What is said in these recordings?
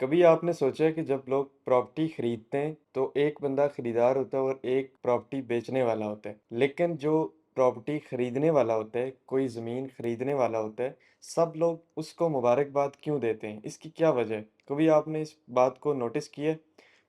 कभी आपने सोचा है कि जब लोग प्रॉपर्टी खरीदते हैं तो एक बंदा खरीदार होता है और एक प्रॉपर्टी बेचने वाला होता है। लेकिन जो प्रॉपर्टी खरीदने वाला होता है, कोई ज़मीन खरीदने वाला होता है, सब लोग उसको मुबारकबाद क्यों देते हैं? इसकी क्या वजह है? कभी आपने इस बात को नोटिस किया है?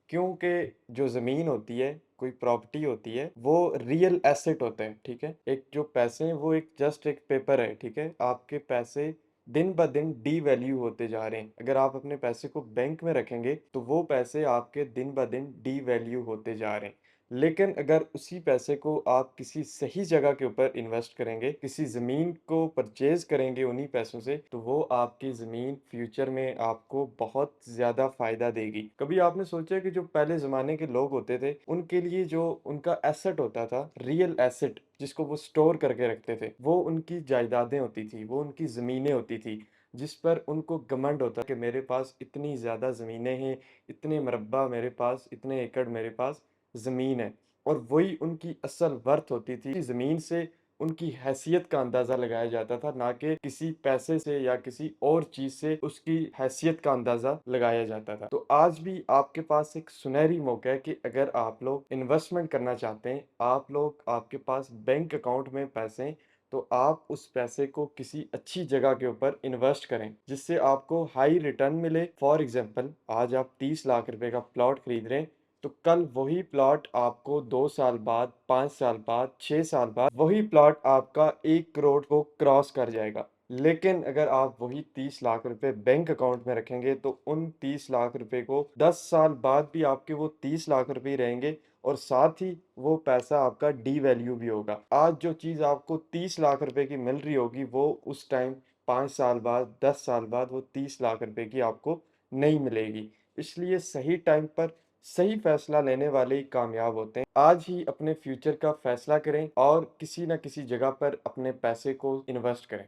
क्योंकि जो ज़मीन होती है, कोई प्रॉपर्टी होती है, वो रियल एसेट होता है, ठीक है? एक जो पैसे हैं वो एक जस्ट एक पेपर है, ठीक है? आपके पैसे दिन-ब-दिन डीवैल्यू होते जा रहे हैं। अगर आप अपने पैसे को बैंक में रखेंगे, तो वो पैसे आपके दिन-ब-दिन डीवैल्यू होते जा रहे हैं। लेकिन अगर उसी पैसे को आप किसी सही जगह के ऊपर इन्वेस्ट करेंगे, किसी ज़मीन को परचेज़ करेंगे उन्हीं पैसों से, तो वो आपकी ज़मीन फ्यूचर में आपको बहुत ज़्यादा फ़ायदा देगी। कभी आपने सोचा है कि जो पहले ज़माने के लोग होते थे, उनके लिए जो उनका एसेट होता था, रियल एसेट जिसको वो स्टोर करके रखते थे, वो उनकी जायदादें होती थी, वो उनकी ज़मीनें होती थी, जिस पर उनको घमंड होता कि मेरे पास इतनी ज़्यादा ज़मीनें हैं, इतने मुरब्बा मेरे पास, इतने एकड़ मेरे पास ज़मीन है। और वही उनकी असल वर्थ होती थी। ज़मीन से उनकी हैसियत का अंदाज़ा लगाया जाता था, ना कि किसी पैसे से या किसी और चीज़ से उसकी हैसियत का अंदाज़ा लगाया जाता था। तो आज भी आपके पास एक सुनहरी मौका है कि अगर आप लोग इन्वेस्टमेंट करना चाहते हैं, आप लोग आपके पास बैंक अकाउंट में पैसे हैं, तो आप उस पैसे को किसी अच्छी जगह के ऊपर इन्वेस्ट करें, जिससे आपको हाई रिटर्न मिले। फॉर एग्ज़ाम्पल आज आप 30 लाख रुपए का प्लॉट खरीद रहे हैं, तो कल वही प्लॉट आपको 2 साल बाद, 5 साल बाद, 6 साल बाद वही प्लॉट आपका 1 करोड़ को क्रॉस कर जाएगा। लेकिन अगर आप वही 30 लाख रुपए बैंक अकाउंट में रखेंगे तो उन 30 लाख रुपए को 10 साल बाद भी आपके वो 30 लाख रुपए ही रहेंगे और साथ ही वो पैसा आपका डीवैल्यू भी होगा। आज जो चीज़ आपको 30 लाख रुपए की मिल रही होगी वो उस टाइम 5 साल बाद, 10 साल बाद वो 30 लाख रुपए की आपको नहीं मिलेगी। इसलिए सही टाइम पर सही फैसला लेने वाले ही कामयाब होते हैं। आज ही अपने फ्यूचर का फैसला करें और किसी न किसी जगह पर अपने पैसे को इन्वेस्ट करें।